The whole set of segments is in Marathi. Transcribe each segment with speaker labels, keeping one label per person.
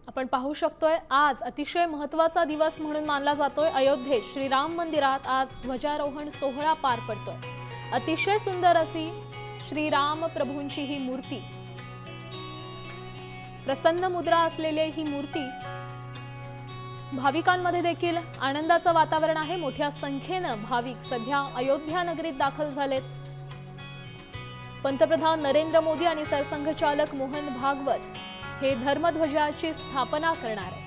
Speaker 1: आपण पाहू शकतोय आज अतिशय महत्त्वाचा दिवस म्हणून मानला जातोय। अयोध्येत श्रीराम मंदिरात आज ध्वजारोहण सोहळा पार पडतोय। अतिशय सुंदर अशी श्रीराम प्रभूंची ही मूर्ती, प्रसन्न मुद्रा असलेली ही मूर्ती, भाविकांमध्ये देखील आनंदाचं वातावरण आहे। मोठ्या संख्येने भाविक सध्या अयोध्या नगरीत दाखल झालेत। पंतप्रधान नरेंद्र मोदी आणि सरसंघचालक मोहन भागवत हे धर्मध्वजाची स्थापना करणार आहेत।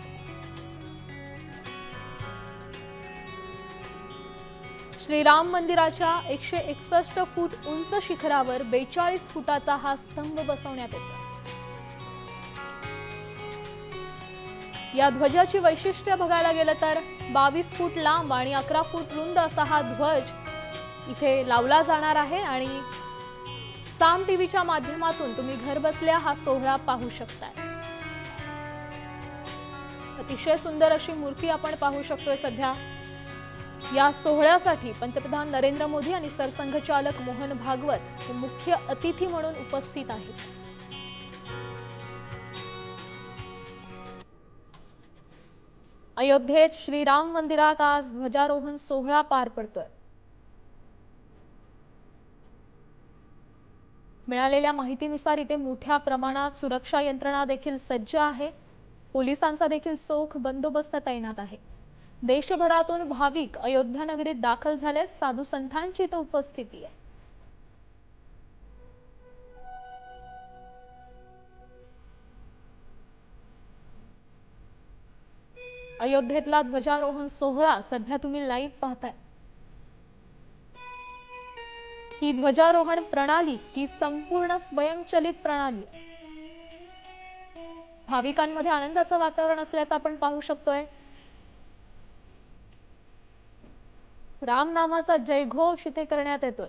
Speaker 1: श्रीराम मंदिराच्या 161 फूट उंच शिखरावर 42 फुटाचा हा स्तंभ बसवण्यात येतो। या ध्वजाची वैशिष्ट्य बघायला गेलं तर 22 फूट लांब आणि 11 फूट रुंद असा हा ध्वज इथे लावला जाणार आहे आणि साम टीव्हीच्या माध्यमातून तुम्ही घरबसल्या हा सोहळा पाहू शकताय। अतिशय सुंदर अशी मूर्ती आपण पाहू शकतोय। सध्या या सोहळ्यासाठी पंतप्रधान नरेंद्र मोदी आणि सरसंघचालक मोहन भागवत हे मुख्य अतिथी म्हणून उपस्थित आहेत। अयोध्येत श्रीराम मंदिरात आज ध्वजारोहण सोहळा पार पडतोय। मिळालेल्या माहितीनुसार इथे मोठ्या प्रमाणात सुरक्षा यंत्रणा देखील सज्ज आहे। पोलिसांचा देखील चोख बंदोबस्त तैनात आहे। देशभरातून भाविक अयोध्या नगरीत दाखल झाले। साधू संतांची इथे उपस्थिती आहे। अयोध्येतला ध्वजारोहण सोहळा सध्या तुम्ही लाईव्ह पाहताय। ही ध्वजारोहण प्रणाली ही संपूर्ण स्वयंचलित प्रणाली आहे। भाविकांमध्ये आनंदाचं वातावरण असल्याचं आपण पाहू शकतोय। राम नामाचा जयघोष इथे करण्यात येतोय।